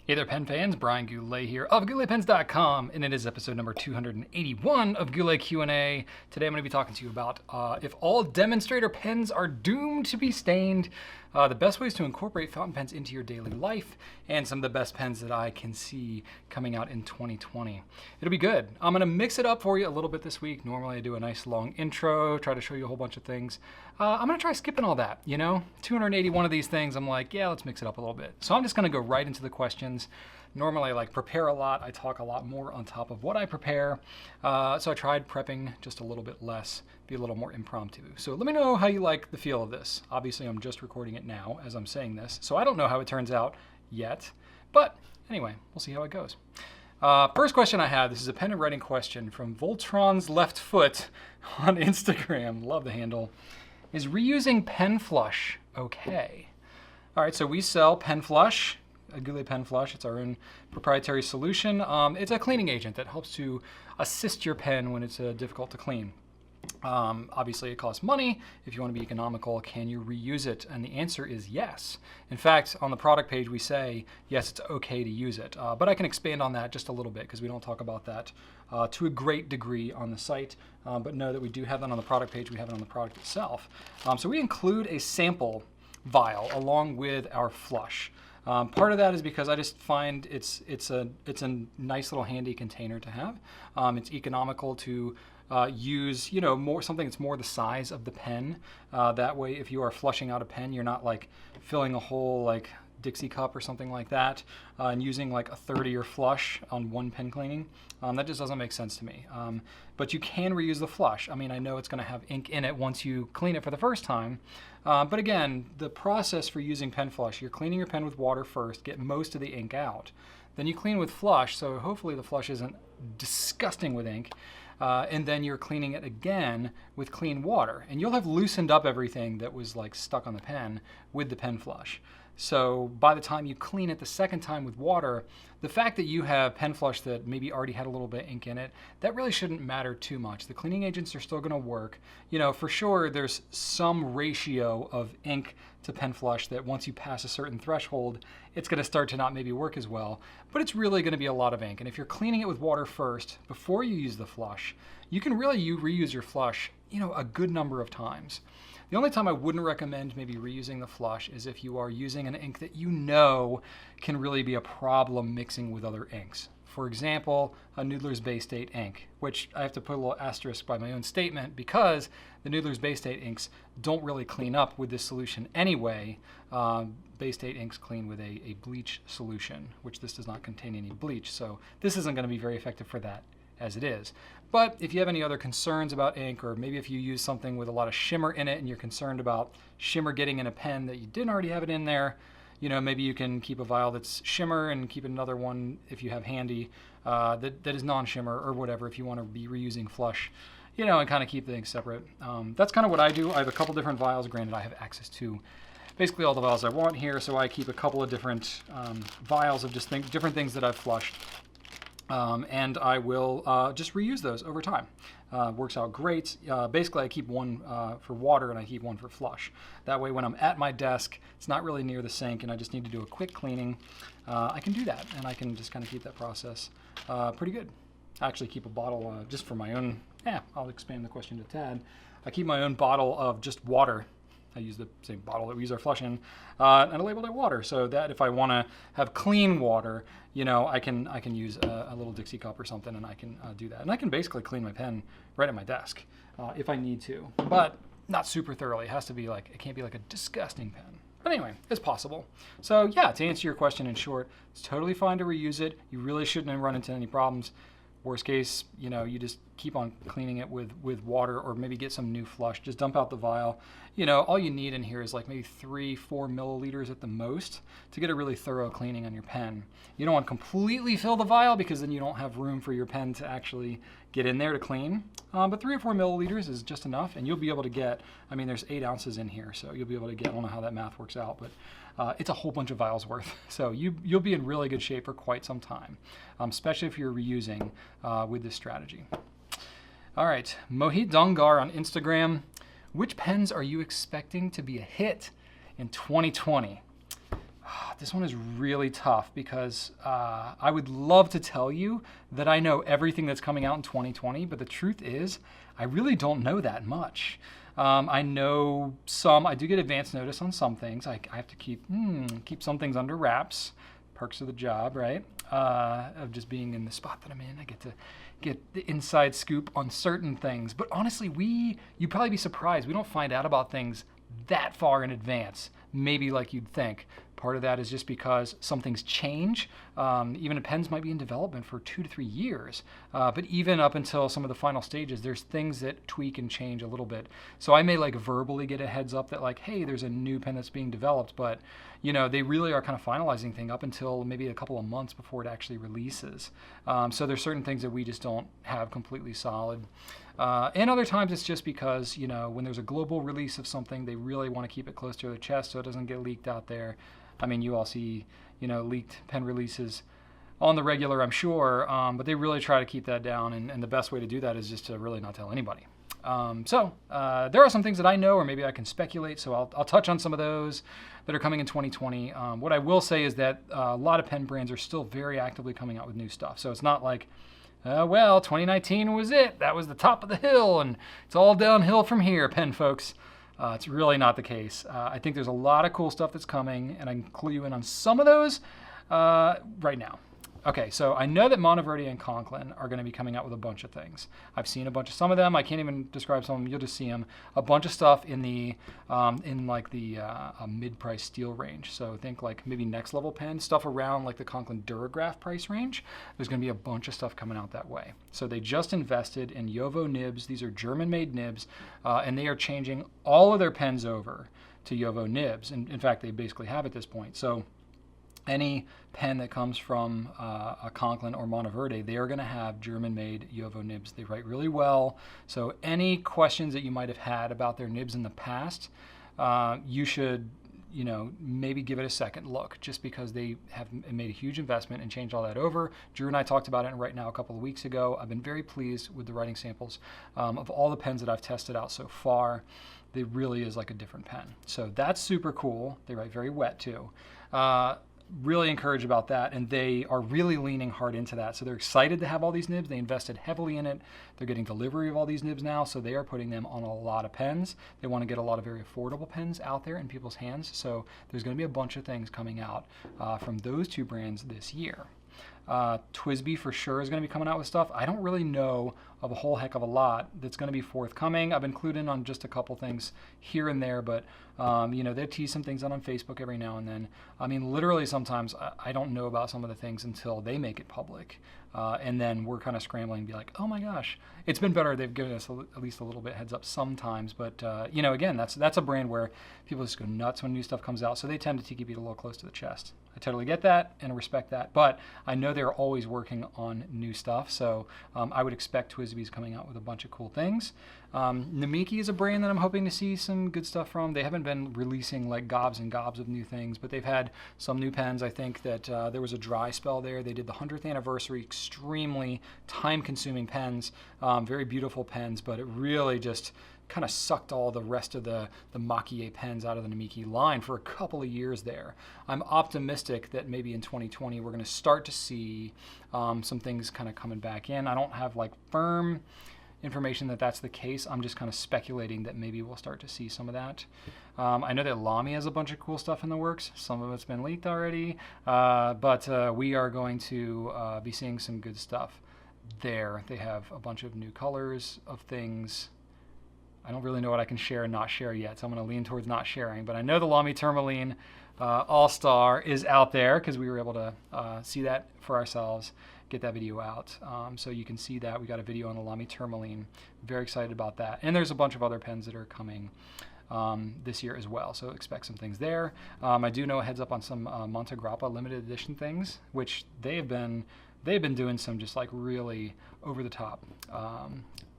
Hey there, pen fans. Brian Goulet here of GouletPens.com, and it is episode number 281 of Goulet Q&A. Today I'm going to be talking to you about if all demonstrator pens are doomed to be stained, the best ways to incorporate fountain pens into your daily life, and some of the best pens that I can see coming out in 2020. It'll be good. I'm going to mix it up for you a little bit this week. Normally I do a nice long intro, try to show you a whole bunch of things. I'm going to try skipping all that, 281 of these things. I'm like, yeah, let's mix it up a little bit. So I'm just going to go right into the questions. Normally I prepare a lot. I talk a lot more on top of what I prepare. So I tried prepping just a little bit less, be a little more impromptu. So let me know how you like the feel of this. Obviously I'm just recording it now as I'm saying this, so I don't know how it turns out yet. But anyway, we'll see how it goes. First question I have, this is a pen and writing question from Voltron's Left Foot on Instagram. Love the handle. Is reusing Pen Flush okay? All right, so we sell Pen Flush, a Goulet Pen Flush. It's our own proprietary solution. It's a cleaning agent that helps to assist your pen when it's difficult to clean. Obviously it costs money. If you want to be economical, can you reuse it? And the answer is yes. In fact, on the product page we say, yes, it's okay to use it. But I can expand on that just a little bit because we don't talk about that to a great degree on the site. But know that we do have that on the product page. We have it on the product itself. So we include a sample vial along with our flush. Part of that is because I just find it's a nice little handy container to have. It's economical to use, something that's more the size of the pen. That way, if you are flushing out a pen, you're not like filling a whole Dixie cup or something like that and using like a 30-year flush on one pen cleaning. That just doesn't make sense to me. But you can reuse the flush. I mean, I know it's going to have ink in it once you clean it for the first time. But again, the process for using pen flush, you're cleaning your pen with water first, get most of the ink out. Then you clean with flush, so hopefully the flush isn't disgusting with ink. And then you're cleaning it again with clean water. And you'll have loosened up everything that was stuck on the pen with the pen flush. So by the time you clean it the second time with water, the fact that you have pen flush that maybe already had a little bit of ink in it, that really shouldn't matter too much. The cleaning agents are still going to work. For sure there's some ratio of ink to pen flush that once you pass a certain threshold, it's going to start to not maybe work as well. But it's really going to be a lot of ink. And if you're cleaning it with water first, before you use the flush, you can really reuse your flush, a good number of times. The only time I wouldn't recommend maybe reusing the flush is if you are using an ink that can really be a problem mixing with other inks. For example, a Noodler's Bay State ink, which I have to put a little asterisk by my own statement because the Noodler's Bay State inks don't really clean up with this solution anyway. Bay State inks clean with a bleach solution, which this does not contain any bleach, so this isn't going to be very effective for that as it is. But if you have any other concerns about ink, or maybe if you use something with a lot of shimmer in it and you're concerned about shimmer getting in a pen that you didn't already have it in there, maybe you can keep a vial that's shimmer and keep another one if you have handy that is non-shimmer or whatever if you want to be reusing flush, and kind of keep things separate. That's kind of what I do. I have a couple different vials. Granted, I have access to basically all the vials I want here, so I keep a couple of different vials of just different things that I've flushed. And I will just reuse those over time. Works out great. Basically, I keep one for water and I keep one for flush. That way, when I'm at my desk, it's not really near the sink and I just need to do a quick cleaning, I can do that and I can just kind of keep that process pretty good. I actually keep a bottle just for my own, I'll expand the question to tad. I keep my own bottle of just water. I use the same bottle that we use our flush in, and I labeled it water so that if I want to have clean water, I can use a little Dixie cup or something, and I can do that. And I can basically clean my pen right at my desk if I need to, but not super thoroughly. It has to be it can't be like a disgusting pen. But anyway, it's possible. So yeah, to answer your question in short, it's totally fine to reuse it. You really shouldn't run into any problems. Worst case, you just keep on cleaning it with water or maybe get some new flush. Just dump out the vial. All you need in here is maybe 3-4 milliliters at the most to get a really thorough cleaning on your pen. You don't want to completely fill the vial because then you don't have room for your pen to actually get in there to clean. But 3 or 4 milliliters is just enough, and you'll be able to get, there's 8 ounces in here, so you'll be able to get, I don't know how that math works out, but it's a whole bunch of vials worth. So you'll be in really good shape for quite some time, especially if you're reusing with this strategy. All right, Mohit Dongar on Instagram. Which pens are you expecting to be a hit in 2020? This one is really tough because I would love to tell you that I know everything that's coming out in 2020, but the truth is I really don't know that much. I know some, I do get advance notice on some things. I have to keep some things under wraps. Perks of the job, right? Of just being in the spot that I'm in. I get to get the inside scoop on certain things. But honestly, you'd probably be surprised. We don't find out about things that far in advance, maybe like you'd think. Part of that is just because some things change. Even pens might be in development for 2 to 3 years. But even up until some of the final stages, there's things that tweak and change a little bit. So I may like verbally get a heads up that like, hey, there's a new pen that's being developed, but they really are kind of finalizing things up until maybe a couple of months before it actually releases. So there's certain things that we just don't have completely solid. And other times it's just because, when there's a global release of something, they really want to keep it close to their chest so it doesn't get leaked out there. I mean, you all see, leaked pen releases on the regular, I'm sure, but they really try to keep that down, and the best way to do that is just to really not tell anybody. So there are some things that I know, or maybe I can speculate, so I'll touch on some of those that are coming in 2020. What I will say is that a lot of pen brands are still very actively coming out with new stuff, so it's not like, well, 2019 was it. That was the top of the hill, and it's all downhill from here, pen folks. It's really not the case. I think there's a lot of cool stuff that's coming, and I can clue you in on some of those right now. Okay, so I know that Monteverde and Conklin are going to be coming out with a bunch of things. I've seen a bunch of some of them. I can't even describe some of them. You'll just see them. A bunch of stuff in the mid-price steel range. So think like maybe next level pen stuff around like the Conklin Durograph price range. There's going to be a bunch of stuff coming out that way. So they just invested in JoWo nibs. These are German-made nibs, and they are changing all of their pens over to JoWo nibs. And in fact, they basically have at this point. So any pen that comes from a Conklin or Monteverde, they are going to have German-made JoWo nibs. They write really well. So any questions that you might have had about their nibs in the past, you should, maybe give it a second look, just because they have made a huge investment and changed all that over. Drew and I talked about it right now a couple of weeks ago. I've been very pleased with the writing samples of all the pens that I've tested out so far. They really is like a different pen. So that's super cool. They write very wet too. Really encouraged about that, and they are really leaning hard into that. So they're excited to have all these nibs. They invested heavily in it. They're getting delivery of all these nibs now, so they are putting them on a lot of pens. They want to get a lot of very affordable pens out there in people's hands. So there's going to be a bunch of things coming out from those two brands this year. TWSBI for sure is going to be coming out with stuff. I don't really know of a whole heck of a lot that's going to be forthcoming. I've included on just a couple things here and there, but they tease some things out on Facebook every now and then. I mean, literally sometimes I don't know about some of the things until they make it public. And then we're kind of scrambling to be like, oh my gosh, it's been better. They've given us at least a little bit heads up sometimes. But, again, that's a brand where people just go nuts when new stuff comes out. So they tend to keep it a little close to the chest. I totally get that and respect that. But I know they're always working on new stuff. So I would expect TWSBI's coming out with a bunch of cool things. Namiki is a brand that I'm hoping to see some good stuff from. They haven't been releasing like gobs and gobs of new things, but they've had some new pens. I think that there was a dry spell there. They did the 100th anniversary, extremely time-consuming pens, very beautiful pens, but it really just kind of sucked all the rest of the Maki-e pens out of the Namiki line for a couple of years there. I'm optimistic that maybe in 2020 we're going to start to see some things kind of coming back in. I don't have like firm information that that's the case. I'm just kind of speculating that maybe we'll start to see some of that. I know that Lamy has a bunch of cool stuff in the works. Some of it's been leaked already, but we are going to be seeing some good stuff there. They have a bunch of new colors of things. I don't really know what I can share and not share yet, so I'm going to lean towards not sharing. But I know the Lamy Tourmaline All-Star is out there because we were able to see that for ourselves, get that video out. So you can see that. We got a video on the Lamy Tourmaline. Very excited about that. And there's a bunch of other pens that are coming this year as well, so expect some things there. I do know a heads up on some Montegrappa limited edition things, which they've been doing some just like really over-the-top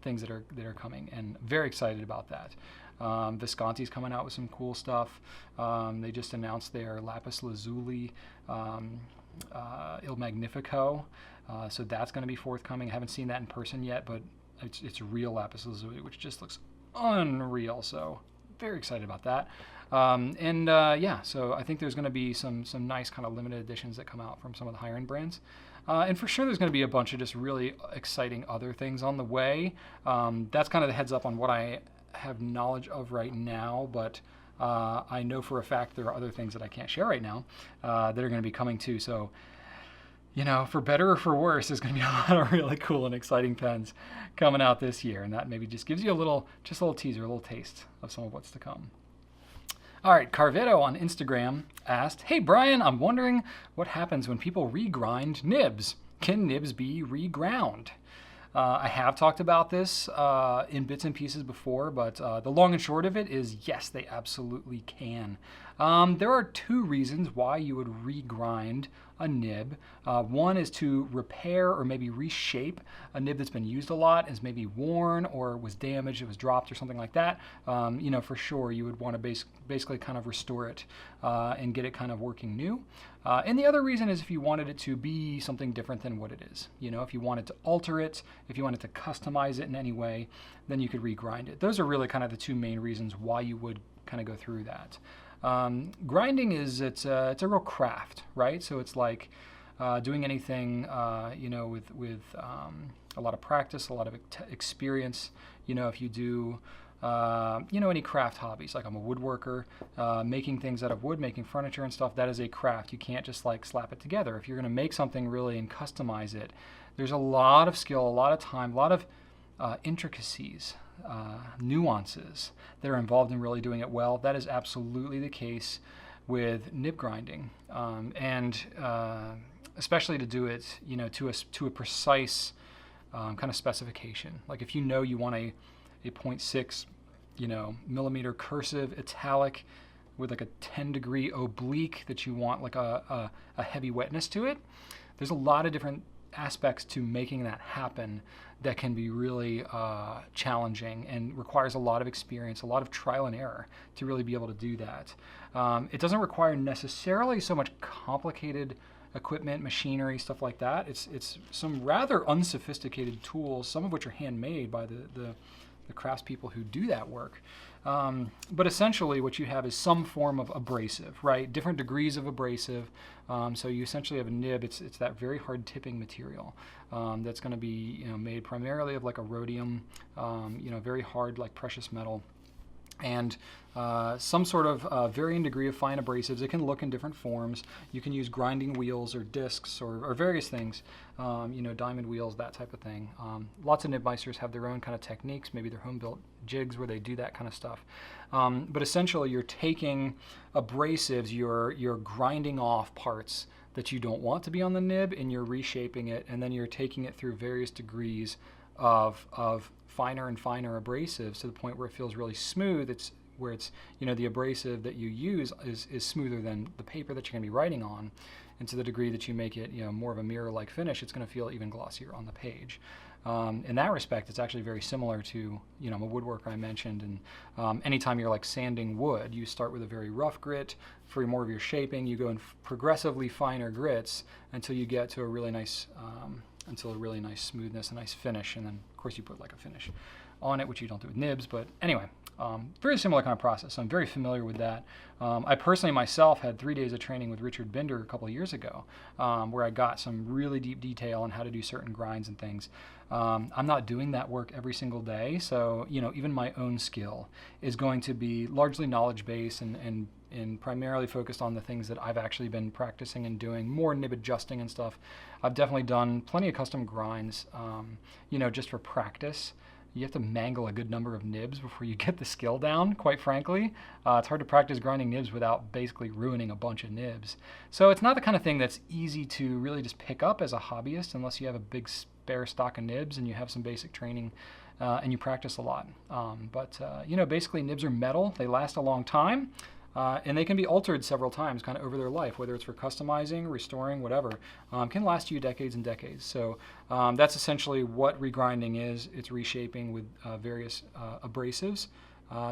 things that are coming, and very excited about that. Visconti's coming out with some cool stuff. They just announced their lapis lazuli Il Magnifico, so that's going to be forthcoming. I haven't seen that in person yet, but it's real lapis lazuli, which just looks unreal. So very excited about that. Yeah, so I think there's going to be some nice kind of limited editions that come out from some of the higher end brands. And for sure, there's going to be a bunch of just really exciting other things on the way. That's kind of the heads up on what I have knowledge of right now, but I know for a fact there are other things that I can't share right now that are going to be coming too. So, for better or for worse, there's going to be a lot of really cool and exciting pens coming out this year, and that maybe just gives you a little teaser, a little taste of some of what's to come. All right, Kaweco on Instagram asked, "Hey Brian, I'm wondering what happens when people regrind nibs. Can nibs be reground?" I have talked about this in bits and pieces before, but the long and short of it is yes, they absolutely can. There are two reasons why you would regrind a nib. One is to repair or maybe reshape a nib that's been used a lot, is maybe worn or was damaged, it was dropped or something like that. For sure you would want to basically kind of restore it and get it kind of working new. And the other reason is if you wanted it to be something different than what it is. If you wanted to alter it, if you wanted to customize it in any way, then you could regrind it. Those are really kind of the two main reasons why you would kind of go through that. Grinding it's a real craft, right? So it's like doing anything, with a lot of practice, a lot of experience. If you do, any craft hobbies, like I'm a woodworker, making things out of wood, making furniture and stuff, that is a craft. You can't just like slap it together. If you're going to make something really and customize it, there's a lot of skill, a lot of time, a lot of intricacies, nuances that are involved in really doing it well. That is absolutely the case with nib grinding, and especially to do it, to a precise kind of specification. Like if you want a 0.6, millimeter cursive italic with like a 10-degree oblique that you want like a heavy wetness to it, there's a lot of different aspects to making that happen that can be really challenging and requires a lot of experience, a lot of trial and error to really be able to do that. It doesn't require necessarily so much complicated equipment, machinery, stuff like that. It's some rather unsophisticated tools, some of which are handmade by the craftspeople who do that work. But essentially what you have is some form of abrasive, right? Different degrees of abrasive. So you essentially have a nib. It's that very hard tipping material that's going to be made primarily of like a rhodium, very hard like precious metal. And some sort of varying degree of fine abrasives. It can look in different forms. You can use grinding wheels or discs or various things, diamond wheels, that type of thing. Lots of nibmeisters have their own kind of techniques, maybe their home-built jigs where they do that kind of stuff. But essentially you're taking abrasives, you're grinding off parts that you don't want to be on the nib, and you're reshaping it, and then you're taking it through various degrees of finer and finer abrasives to the point where it feels really smooth. It's the abrasive that you use is smoother than the paper that you're going to be writing on, and to the degree that you make it more of a mirror-like finish, it's going to feel even glossier on the page. In that respect, it's actually very similar to I'm a woodworker, I mentioned, and anytime you're like sanding wood, you start with a very rough grit. For more of your shaping, you go in progressively finer grits until you get to a really nice smoothness, a nice finish, and then of course you put like a finish on it, which you don't do with nibs. But anyway, very similar kind of process. So I'm very familiar with that. I personally myself had 3 days of training with Richard Binder a couple of years ago, where I got some really deep detail on how to do certain grinds and things. I'm not doing that work every single day, so even my own skill is going to be largely knowledge-based and primarily focused on the things that I've actually been practicing and doing, more nib adjusting and stuff. I've definitely done plenty of custom grinds, just for practice. You have to mangle a good number of nibs before you get the skill down, quite frankly. It's hard to practice grinding nibs without basically ruining a bunch of nibs. So it's not the kind of thing that's easy to really just pick up as a hobbyist unless you have a big spare stock of nibs and you have some basic training and you practice a lot. Basically nibs are metal. They last a long time. And they can be altered several times kind of over their life, whether it's for customizing, restoring, whatever. Can last you decades and decades. So that's essentially what regrinding is. It's reshaping with various abrasives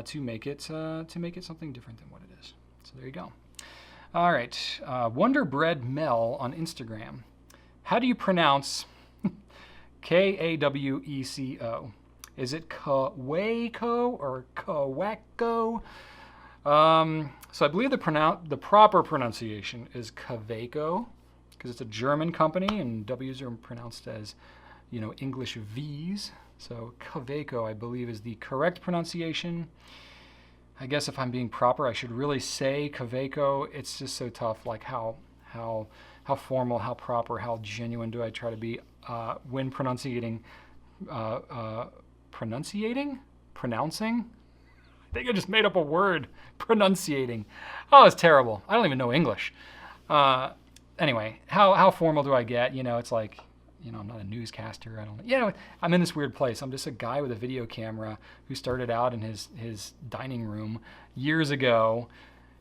to make it something different than what it is. So there you go. All right, Wonderbread Mel on Instagram. How do you pronounce Kaweco? Is it Kaweco or Kaweco? So I believe the proper pronunciation is Kaweco, because it's a German company and W's are pronounced as, English V's. So Kaweco, I believe, is the correct pronunciation. I guess if I'm being proper, I should really say Kaweco. It's just so tough, like how formal, how proper, how genuine do I try to be when pronouncing? I think I just made up a word. Pronunciating. Oh, it's terrible. I don't even know English. Anyway, how formal do I get? It's like, I'm not a newscaster. I don't. I'm in this weird place. I'm just a guy with a video camera who started out in his dining room years ago,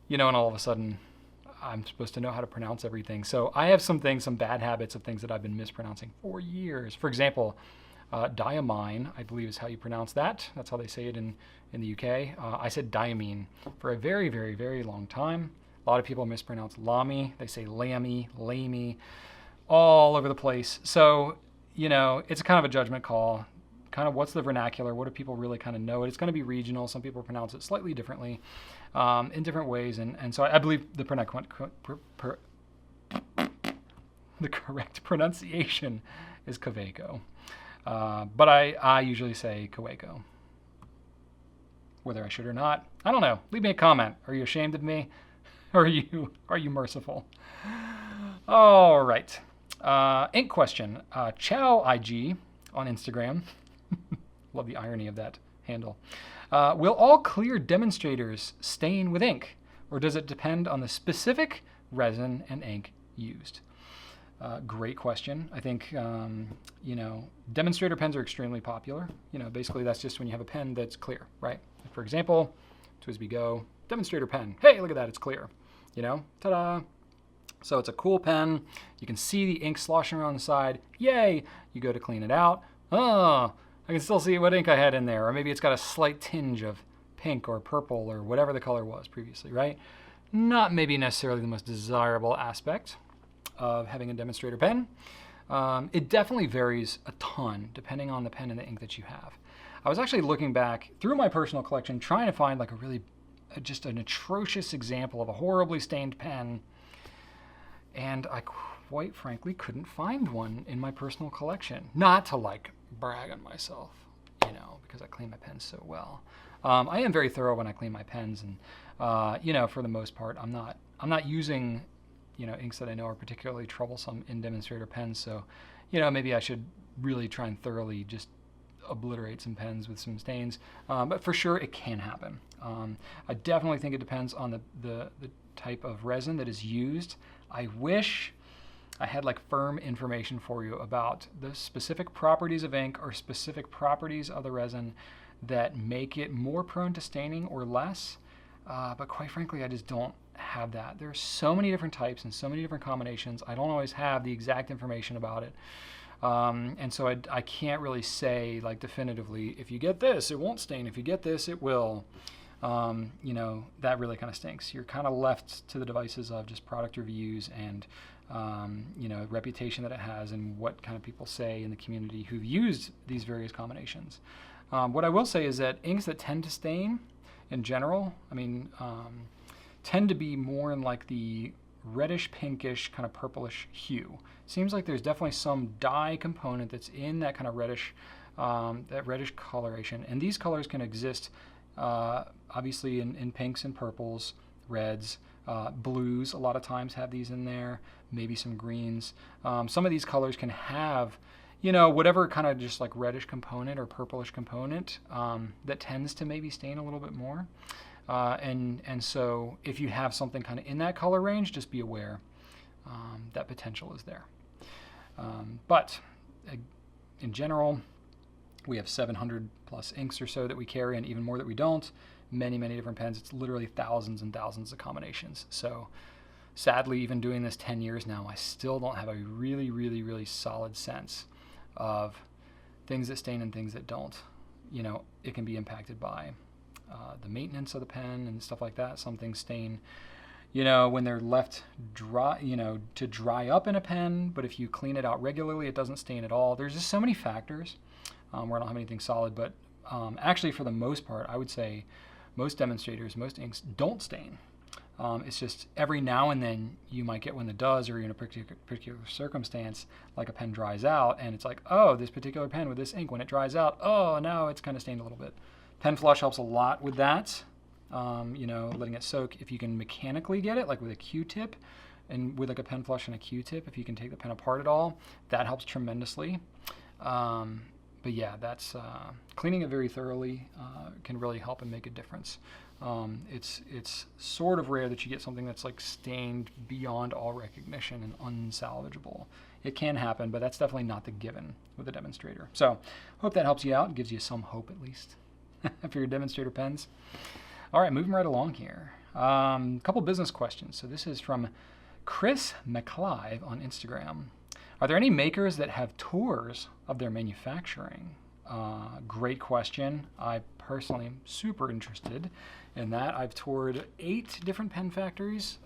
and all of a sudden I'm supposed to know how to pronounce everything. So I have some bad habits of things that I've been mispronouncing for years. For example, diamine, I believe is how you pronounce that. That's how they say it in the UK. I said diamine for a very, very, very long time. A lot of people mispronounce lamy. They say lammy, lamey, all over the place. So, it's kind of a judgment call. Kind of what's the vernacular? What do people really kind of know? It's going to be regional. Some people pronounce it slightly differently in different ways. And so I believe the correct pronunciation is Kaweco. But I usually say Kaweco. Whether I should or not, I don't know. Leave me a comment. Are you ashamed of me? Or are you merciful? All right. Ink question. Chow IG on Instagram. Love the irony of that handle. Will all clear demonstrators stain with ink, or does it depend on the specific resin and ink used? Great question. I think, demonstrator pens are extremely popular. Basically that's just when you have a pen that's clear, right? For example, Twisby Go, demonstrator pen. Hey, look at that, it's clear. Ta-da. So it's a cool pen. You can see the ink sloshing around the side. Yay! You go to clean it out. Oh, I can still see what ink I had in there. Or maybe it's got a slight tinge of pink or purple or whatever the color was previously, right? Not maybe necessarily the most desirable aspect of having a demonstrator pen. It definitely varies a ton depending on the pen and the ink that you have. I was actually looking back through my personal collection trying to find like just an atrocious example of a horribly stained pen, and I quite frankly couldn't find one in my personal collection. Not to like brag on myself, because I clean my pens so well. I am very thorough when I clean my pens, and for the most part, I'm not using inks that I know are particularly troublesome in demonstrator pens. So, maybe I should really try and thoroughly just obliterate some pens with some stains. But for sure, it can happen. I definitely think it depends on the type of resin that is used. I wish I had like firm information for you about the specific properties of ink or specific properties of the resin that make it more prone to staining or less. But quite frankly, I just don't have that. There's so many different types and so many different combinations. I don't always have the exact information about it. And so I can't really say like definitively, if you get this, it won't stain. If you get this, it will. That really kind of stinks. You're kind of left to the devices of just product reviews and, reputation that it has and what kind of people say in the community who've used these various combinations. What I will say is that inks that tend to stain in general, tend to be more in like the reddish pinkish kind of purplish hue. Seems like there's definitely some dye component that's in that kind of reddish coloration, and these colors can exist obviously in pinks and purples, reds, blues a lot of times have these in there, maybe some greens. Some of these colors can have whatever kind of just like reddish component or purplish component that tends to maybe stain a little bit more. And so if you have something kind of in that color range, just be aware that potential is there. But in general, we have 700 plus inks or so that we carry, and even more that we don't. Many, many different pens. It's literally thousands and thousands of combinations. So sadly, even doing this 10 years now, I still don't have a really, really, really solid sense of things that stain and things that don't. It can be impacted by the maintenance of the pen and stuff like that. Some things stain, when they're left dry, to dry up in a pen, but if you clean it out regularly, it doesn't stain at all. There's just so many factors. where I don't have anything solid. But actually, for the most part, I would say most demonstrators, most inks don't stain. It's just every now and then you might get one that does, or you're in a particular circumstance, like a pen dries out, and it's like, oh, this particular pen with this ink, when it dries out, oh, now it's kind of stained a little bit. Pen flush helps a lot with that, letting it soak. If you can mechanically get it, like with a Q-tip, and with like a pen flush and a Q-tip, if you can take the pen apart at all, that helps tremendously. But yeah, that's cleaning it very thoroughly can really help and make a difference. It's sort of rare that you get something that's like stained beyond all recognition and unsalvageable. It can happen, but that's definitely not the given with a demonstrator. So hope that helps you out and gives you some hope at least for your demonstrator pens. All right, moving right along here. A couple business questions. So this is from Chris McClive on Instagram. Are there any makers that have tours of their manufacturing? Great question. I personally am super interested in that. I've toured 8 different pen factories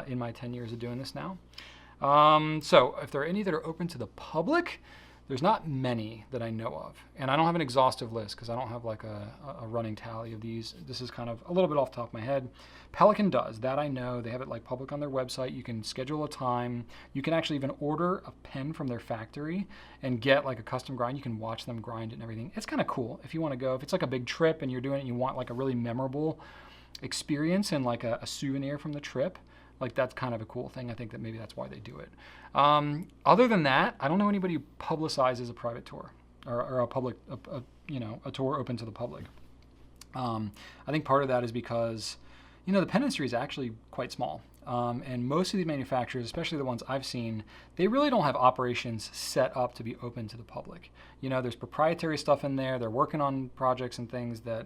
in my 10 years of doing this now. So if there are any that are open to the public, there's not many that I know of. And I don't have an exhaustive list because I don't have like a running tally of these. This is kind of a little bit off the top of my head. Pelican does, that I know. They have it like public on their website. You can schedule a time. You can actually even order a pen from their factory and get like a custom grind. You can watch them grind it and everything. It's kind of cool if you want to go. If it's like a big trip and you're doing it and you want like a really memorable experience and like a souvenir from the trip, like that's kind of a cool thing. I think that maybe that's why they do it. Other than that, I don't know anybody who publicizes a private tour or a public, a tour open to the public. I think part of that is because, the pen industry is actually quite small. And most of these manufacturers, especially the ones I've seen, they really don't have operations set up to be open to the public. There's proprietary stuff in there. They're working on projects and things that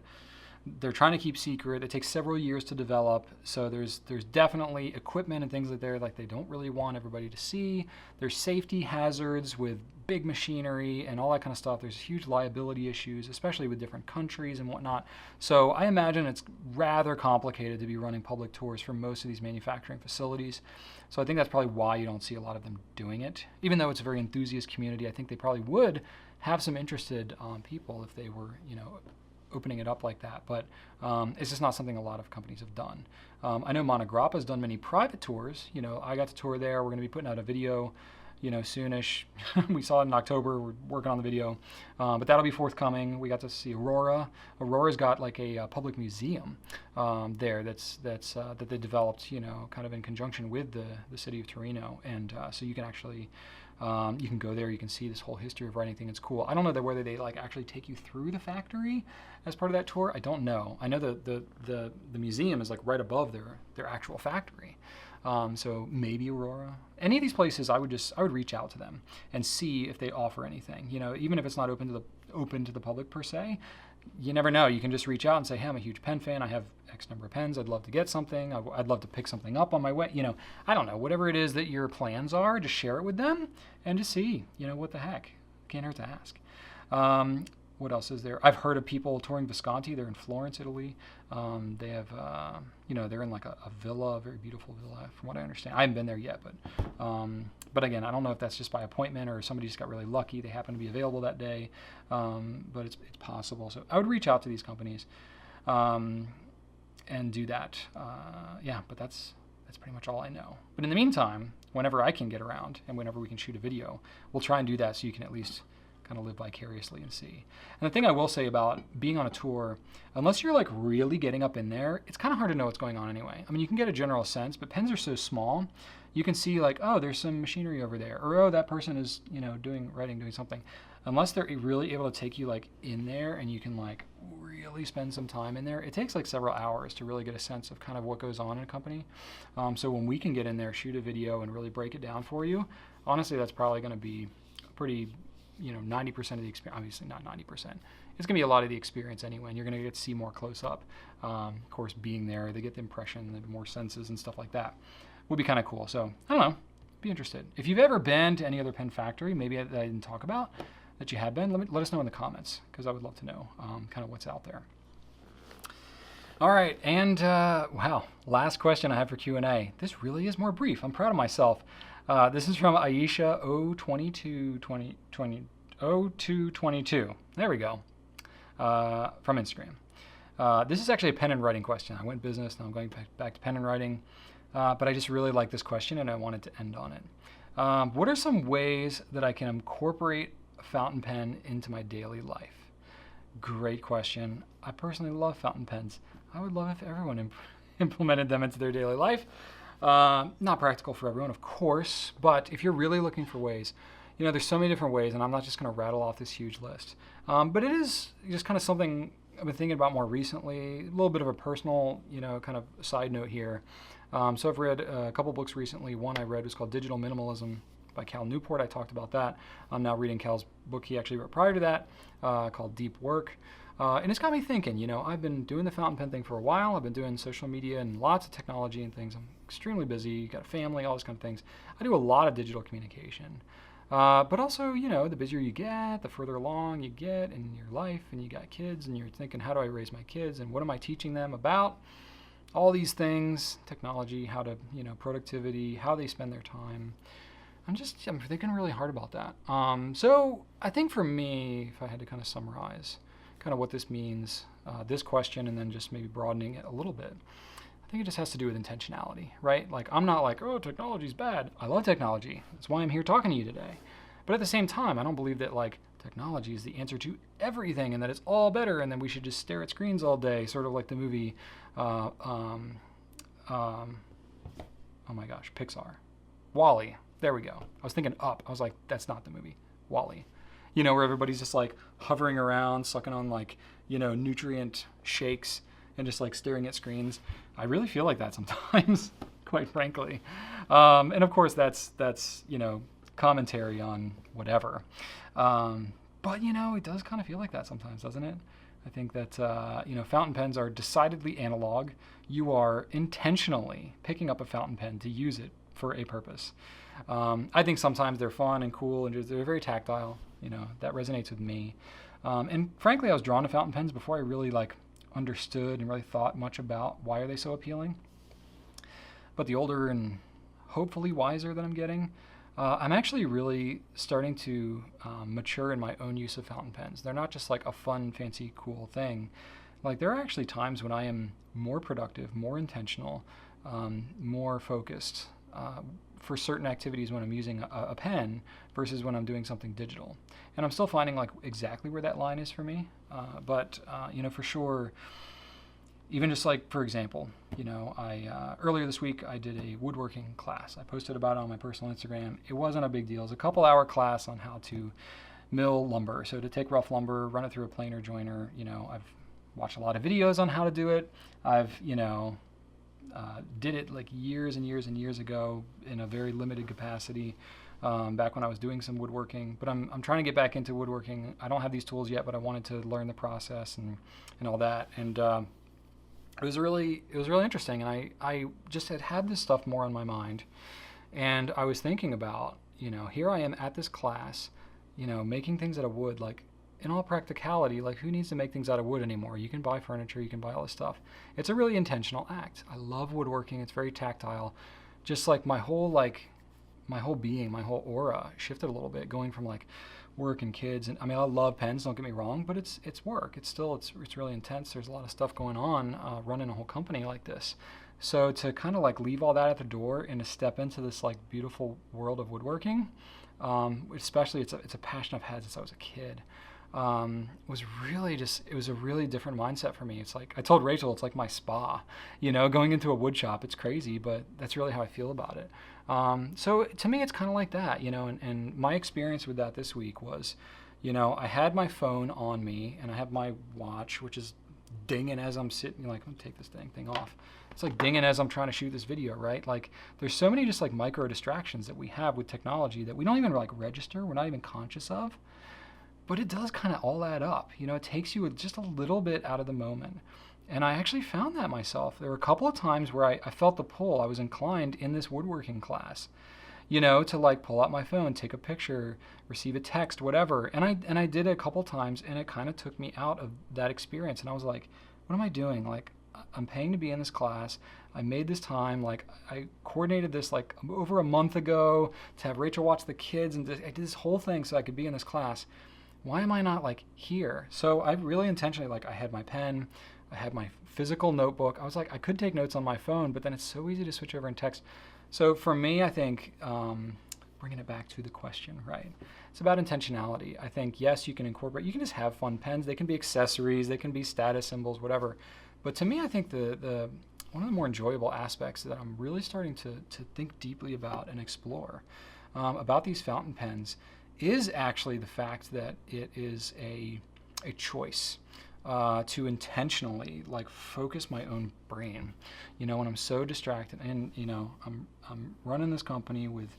they're trying to keep secret. It takes several years to develop, so there's definitely equipment and things like that they don't really want everybody to see. There's safety hazards with big machinery and all that kind of stuff. There's huge liability issues, especially with different countries and whatnot. So I imagine it's rather complicated to be running public tours for most of these manufacturing facilities. So I think that's probably why you don't see a lot of them doing it. Even though it's a very enthusiast community, I think they probably would have some interested people if they were, opening it up like that, but it's just not something a lot of companies have done. I know Monograppa has done many private tours. I got to tour there. We're going to be putting out a video, soonish. We saw it in October. We're working on the video, but that'll be forthcoming. We got to see Aurora. Aurora's got like a public museum there that they developed, kind of in conjunction with the city of Torino, and so you can actually. You can go there, you can see this whole history of writing thing. It's cool. I don't know whether they like actually take you through the factory as part of that tour. I don't know. I know the museum is like right above their actual factory. So maybe Aurora. Any of these places, I would reach out to them and see if they offer anything. Even if it's not open to the public per se, you never know. You can just reach out and say, hey, I'm a huge pen fan. I have X number of pens. I'd love to get something. I'd love to pick something up on my way. I don't know. Whatever it is that your plans are, just share it with them and just see, what the heck. Can't hurt to ask. What else is there? I've heard of people touring Visconti. They're in Florence, Italy. They have, they're in like a villa, a very beautiful villa, from what I understand. I haven't been there yet, but again, I don't know if that's just by appointment or somebody just got really lucky. They happen to be available that day, but it's possible. So I would reach out to these companies and do that. But that's pretty much all I know. But in the meantime, whenever I can get around and whenever we can shoot a video, we'll try and do that so you can at least kind of live vicariously and see. And the thing I will say about being on a tour, unless you're like really getting up in there, it's kind of hard to know what's going on anyway. I mean, you can get a general sense, but pens are so small, you can see like, oh, there's some machinery over there, or oh, that person is, doing something. Unless they're really able to take you like in there and you can like really spend some time in there, it takes like several hours to really get a sense of kind of what goes on in a company. So when we can get in there, shoot a video and really break it down for you, honestly, that's probably going to be pretty 90% of the experience, obviously not 90%. It's going to be a lot of the experience anyway, and you're going to get to see more close up. Of course, being there, they get the impression, the more senses and stuff like that. Would be kind of cool. So, I don't know, be interested. If you've ever been to any other pen factory, maybe that I didn't talk about, that you have been, let us know in the comments, because I would love to know kind of what's out there. All right, and wow, last question I have for Q&A. This really is more brief. I'm proud of myself. This is from Aisha 02220. QOTW. There we go. From Instagram. This is actually a pen and writing question. I went business, now I'm going back to pen and writing. But I just really like this question and I wanted to end on it. What are some ways that I can incorporate a fountain pen into my daily life? Great question. I personally love fountain pens. I would love if everyone implemented them into their daily life. Not practical for everyone, of course, but if you're really looking for ways, there's so many different ways, and I'm not just going to rattle off this huge list. But it is just kind of something I've been thinking about more recently, a little bit of a personal, kind of side note here. So I've read a couple books recently. One I read was called Digital Minimalism by Cal Newport. I talked about that. I'm now reading Cal's book he actually wrote prior to that called Deep Work. And it's got me thinking, I've been doing the fountain pen thing for a while. I've been doing social media and lots of technology and things. I'm extremely busy, got a family, all those kind of things. I do a lot of digital communication. But also, the busier you get, the further along you get in your life, and you got kids, and you're thinking, how do I raise my kids, and what am I teaching them about? All these things, technology, how to, productivity, how they spend their time. I'm thinking really hard about that. So I think for me, if I had to kind of summarize kind of what this means, this question, and then just maybe broadening it a little bit, I think it just has to do with intentionality, right? Like, I'm not like, oh, technology's bad. I love technology. That's why I'm here talking to you today. But at the same time, I don't believe that technology is the answer to everything and that it's all better and then we should just stare at screens all day, sort of like the movie, oh my gosh, Pixar. WALL-E. There we go. I was thinking Up. I was like, that's not the movie. WALL-E. Where everybody's just like hovering around, sucking on nutrient shakes and just like staring at screens. I really feel like that sometimes, quite frankly. And of course that's commentary on whatever. But it does kind of feel like that sometimes, doesn't it? I think that, fountain pens are decidedly analog. You are intentionally picking up a fountain pen to use it for a purpose. I think sometimes they're fun and cool and they're very tactile. That resonates with me. And frankly, I was drawn to fountain pens before I really understood and really thought much about why are they so appealing. But the older and hopefully wiser that I'm getting, I'm actually really starting to mature in my own use of fountain pens. They're not just like a fun, fancy, cool thing. There are actually times when I am more productive, more intentional, more focused for certain activities when I'm using a pen versus when I'm doing something digital. And I'm still finding exactly where that line is for me. But for sure, even just for example, I earlier this week I did a woodworking class. I posted about it on my personal Instagram. It wasn't a big deal. It was a couple-hour class on how to mill lumber. So to take rough lumber, run it through a planer joiner. I've watched a lot of videos on how to do it. I've did it years and years and years ago in a very limited capacity. Back when I was doing some woodworking, but I'm trying to get back into woodworking. I don't have these tools yet, but I wanted to learn the process and all that. And it was really interesting. And I just had this stuff more on my mind, and I was thinking about, here I am at this class, making things out of wood. In all practicality, who needs to make things out of wood anymore? You can buy furniture, you can buy all this stuff. It's a really intentional act. I love woodworking. It's very tactile. Just my whole being, my whole aura shifted a little bit, going from work and kids. And I mean, I love pens, don't get me wrong, but it's work. It's really intense. There's a lot of stuff going on running a whole company like this. So to kind of leave all that at the door and to step into this beautiful world of woodworking, especially it's a passion I've had since I was a kid. Was really it was a really different mindset for me. It's I told Rachel, it's like my spa, going into a wood shop. It's crazy, but that's really how I feel about it. So to me, it's kind of like that, and my experience with that this week was, I had my phone on me and I have my watch, which is dinging as I'm sitting, let me take this dang thing off. It's dinging as I'm trying to shoot this video, right? There's so many just micro distractions that we have with technology that we don't even register. We're not even conscious of. But it does kind of all add up. It takes you just a little bit out of the moment. And I actually found that myself. There were a couple of times where I felt the pull. I was inclined in this woodworking class, to pull out my phone, take a picture, receive a text, whatever. And I did it a couple times, and it kind of took me out of that experience. And I was like, what am I doing? I'm paying to be in this class. I made this time. Like, I coordinated this like over a month ago to have Rachel watch the kids, and I did this whole thing so I could be in this class. Why am I not like here? So I really intentionally, like, I had my pen, I had my physical notebook. I was like, I could take notes on my phone, but then it's so easy to switch over and text. So for me, I think, bringing it back to the question, right? It's about intentionality. I think, yes, you can incorporate, you can just have fun pens. They can be accessories, they can be status symbols, whatever. But to me, I think the one of the more enjoyable aspects that I'm really starting to think deeply about and explore about these fountain pens is actually the fact that it is a choice to intentionally like focus my own brain. You know, when I'm so distracted, and you know, I'm running this company with,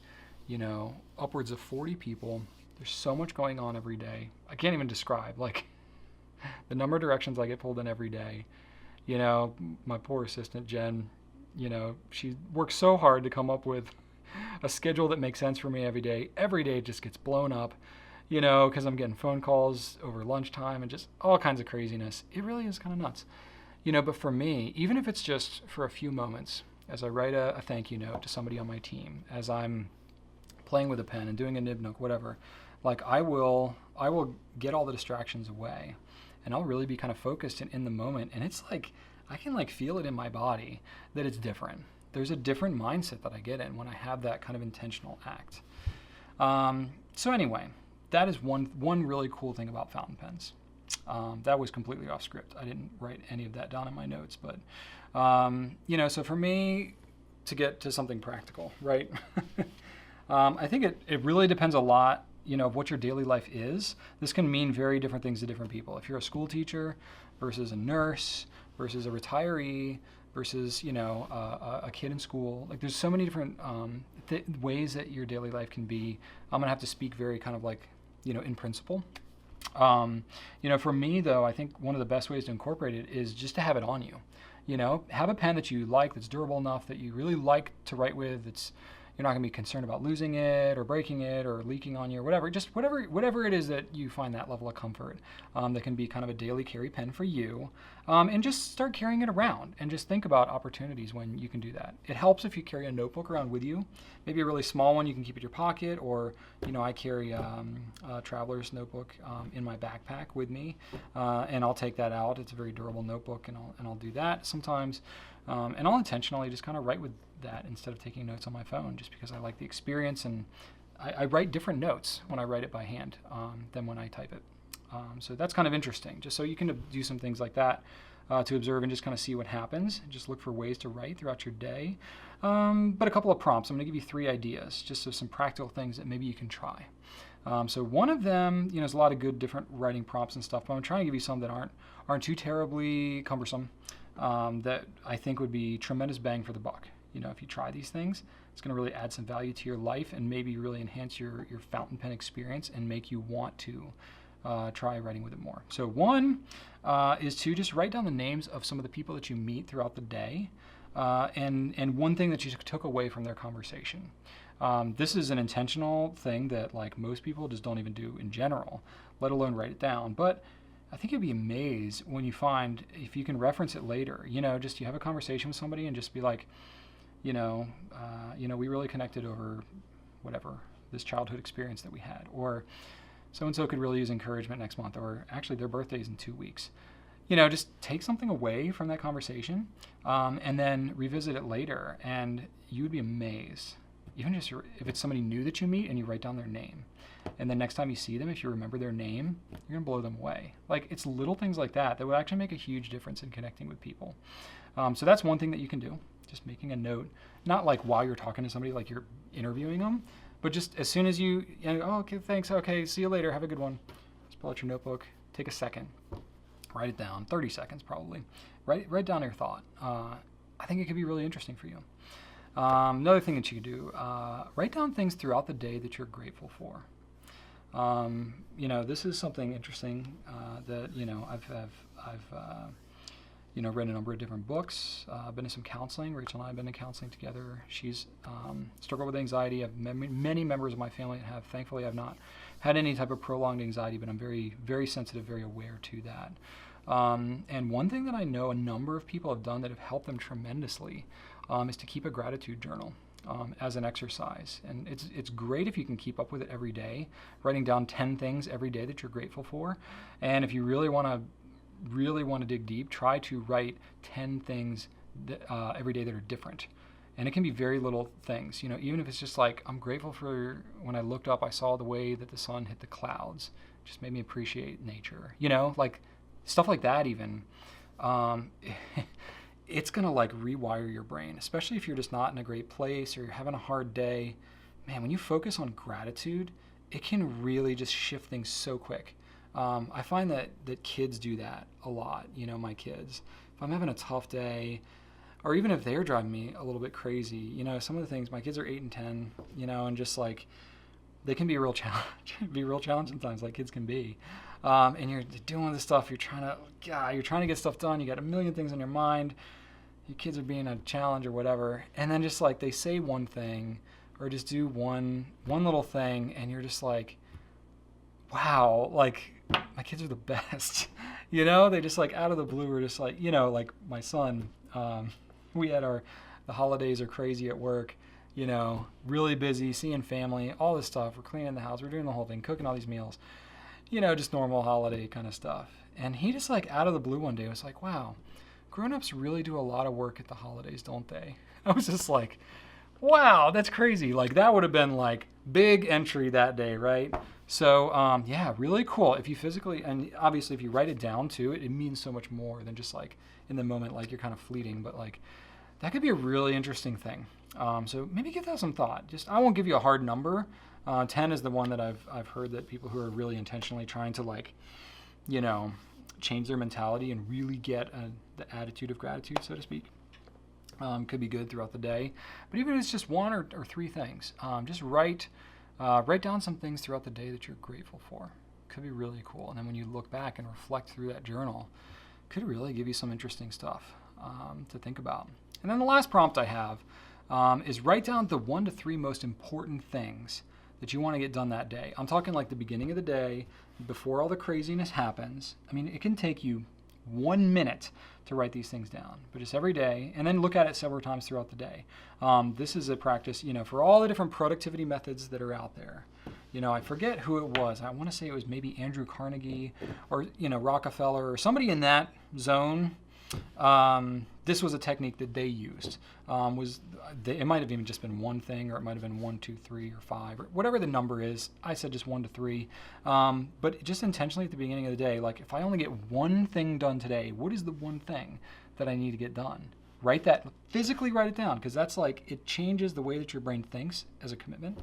you know, upwards of 40 people. There's so much going on every day. I can't even describe like the number of directions I get pulled in every day. You know, my poor assistant Jen, you know, she works so hard to come up with a schedule that makes sense for me every day. Every day it just gets blown up, you know, because I'm getting phone calls over lunchtime and just all kinds of craziness. It really is kind of nuts, you know. But for me, even if it's just for a few moments, as I write a thank you note to somebody on my team, as I'm playing with a pen and doing a nib nook, whatever, like I will get all the distractions away, and I'll really be kind of focused in the moment. And it's like I can like feel it in my body that it's different. There's a different mindset that I get in when I have that kind of intentional act. So anyway, that is one really cool thing about fountain pens. That was completely off script. I didn't write any of that down in my notes, but you know, so for me to get to something practical, right? I think it really depends a lot, you know, of what your daily life is. This can mean very different things to different people. If you're a school teacher versus a nurse versus a retiree versus, you know, a kid in school, like there's so many different ways that your daily life can be. I'm gonna have to speak very kind of like, you know, in principle. You know, for me though, I think one of the best ways to incorporate it is just to have it on you. You know, have a pen that you like, that's durable enough, that you really like to write with. You're not going to be concerned about losing it or breaking it or leaking on you or whatever. Just whatever it is that you find that level of comfort, that can be kind of a daily carry pen for you. And just start carrying it around and just think about opportunities when you can do that. It helps if you carry a notebook around with you, maybe a really small one you can keep in your pocket, or, you know, I carry a traveler's notebook in my backpack with me, and I'll take that out. It's a very durable notebook, and I'll do that sometimes. And I'll intentionally just kind of write with that instead of taking notes on my phone, just because I like the experience, and I write different notes when I write it by hand than when I type it. So that's kind of interesting, just so you can do some things like that to observe and just kind of see what happens. Just look for ways to write throughout your day. But a couple of prompts. I'm going to give you 3 ideas, just of some practical things that maybe you can try. So one of them, you know, there's a lot of good different writing prompts and stuff, but I'm trying to give you some that aren't too terribly cumbersome, that I think would be tremendous bang for the buck. You know, if you try these things, it's going to really add some value to your life and maybe really enhance your fountain pen experience and make you want to try writing with it more. So one is to just write down the names of some of the people that you meet throughout the day, and one thing that you took away from their conversation. This is an intentional thing that like most people just don't even do in general, let alone write it down. But I think you'd be amazed when you find, if you can reference it later, you know, just you have a conversation with somebody and just be like, you know, we really connected over whatever, this childhood experience that we had, or so-and-so could really use encouragement next month, or actually their birthday's in 2 weeks. You know, just take something away from that conversation, and then revisit it later, and you would be amazed. Even just if it's somebody new that you meet and you write down their name, and then next time you see them, if you remember their name, you're gonna blow them away. Like, it's little things like that that would actually make a huge difference in connecting with people. So that's one thing that you can do. Just making a note, not like while you're talking to somebody, like you're interviewing them, but just as soon as you know, oh, okay, thanks, okay, see you later, have a good one. Just pull out your notebook, take a second, write it down, 30 seconds probably. Write down your thought. I think it could be really interesting for you. Another thing that you could do, write down things throughout the day that you're grateful for. You know, this is something interesting that, you know, I've you know, read a number of different books, been to some counseling. Rachel and I have been in counseling together. She's struggled with anxiety. I have many members of my family that have. Thankfully, I've not had any type of prolonged anxiety, but I'm very, very sensitive, very aware to that. And one thing that I know a number of people have done that have helped them tremendously is to keep a gratitude journal as an exercise. And it's great if you can keep up with it every day, writing down 10 things every day that you're grateful for. And if you really want to dig deep, try to write 10 things every day that are different. And it can be very little things, even if it's just like, I'm grateful for when I looked up, I saw the way that the sun hit the clouds. It just made me appreciate nature, like stuff like that even. It's going to like rewire your brain, especially if you're just not in a great place or you're having a hard day. Man, when you focus on gratitude, it can really just shift things so quick. I find that kids do that a lot, my kids. If I'm having a tough day, or even if they're driving me a little bit crazy, some of the things, my kids are 8 and 10, and just like, they can be a real challenge sometimes, like kids can be. And you're doing this stuff, you're trying to get stuff done, you got a million things on your mind, your kids are being a challenge or whatever, and then just like they say one thing, or just do one little thing, and you're just like, wow, like my kids are the best. They just like out of the blue are just like, like my son, we had the holidays are crazy at work, really busy, seeing family, all this stuff. We're cleaning the house, we're doing the whole thing, cooking all these meals, just normal holiday kind of stuff. And he just like out of the blue one day was like, wow, grown-ups really do a lot of work at the holidays, don't they? I was just like, wow, that's crazy. Like that would have been like big entry that day, right? So yeah, really cool. If you physically, and obviously if you write it down too, it means so much more than just like in the moment, like you're kind of fleeting, but like that could be a really interesting thing. So maybe give that some thought. I won't give you a hard number. 10 is the one that I've heard that people who are really intentionally trying to like, change their mentality and really get the attitude of gratitude, so to speak, could be good throughout the day. But even if it's just one or 3 things, just write down some things throughout the day that you're grateful for. Could be really cool. And then when you look back and reflect through that journal, could really give you some interesting stuff to think about. And then the last prompt I have is write down the 1 to 3 most important things that you want to get done that day. I'm talking like the beginning of the day, before all the craziness happens. I mean, it can take you 1 minute to write these things down, but just every day, and then look at it several times throughout the day. This is a practice, for all the different productivity methods that are out there. I forget who it was. I want to say it was maybe Andrew Carnegie or, Rockefeller or somebody in that zone. This was a technique that they used. It might have even just been one thing, or it might have been 1, 2, 3, or 5, or whatever the number is. I said just 1 to 3. But just intentionally at the beginning of the day, like if I only get one thing done today, what is the one thing that I need to get done? Physically write it down, because that's like, it changes the way that your brain thinks as a commitment.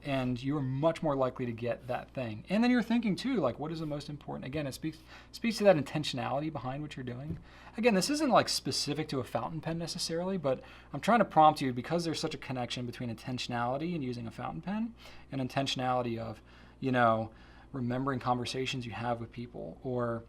And you're much more likely to get that thing. And then you're thinking too, like, what is the most important? Again, it speaks to that intentionality behind what you're doing. Again, this isn't like specific to a fountain pen necessarily, but I'm trying to prompt you, because there's such a connection between intentionality and using a fountain pen and intentionality of, remembering conversations you have with people, or,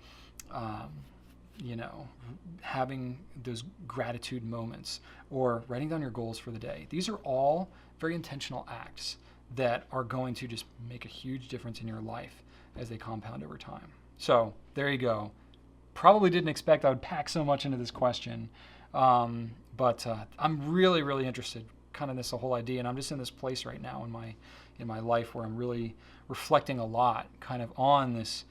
having those gratitude moments, or writing down your goals for the day. These are all very intentional acts that are going to just make a huge difference in your life as they compound over time. So there you go. Probably didn't expect I would pack so much into this question, but I'm really, really interested kind of in this whole idea, and I'm just in this place right now in my life where I'm really reflecting a lot kind of on this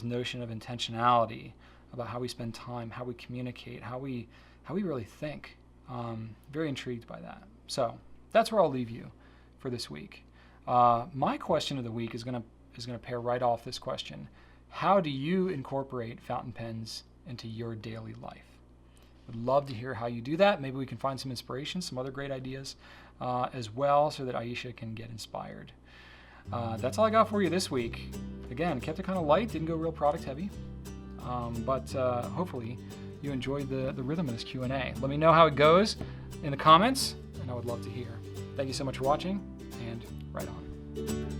notion of intentionality, about how we spend time, how we communicate, how we really think. Very intrigued by that. So that's where I'll leave you for this week. My question of the week is gonna pair right off this question. How do you incorporate fountain pens into your daily life? Would love to hear how you do that. Maybe we can find some inspiration, some other great ideas as well, so that Aisha can get inspired. That's all I got for you this week. Again, kept it kind of light, didn't go real product heavy, but hopefully you enjoyed the rhythm of this Q&A. Let me know how it goes in the comments, and I would love to hear. Thank you so much for watching, and right on.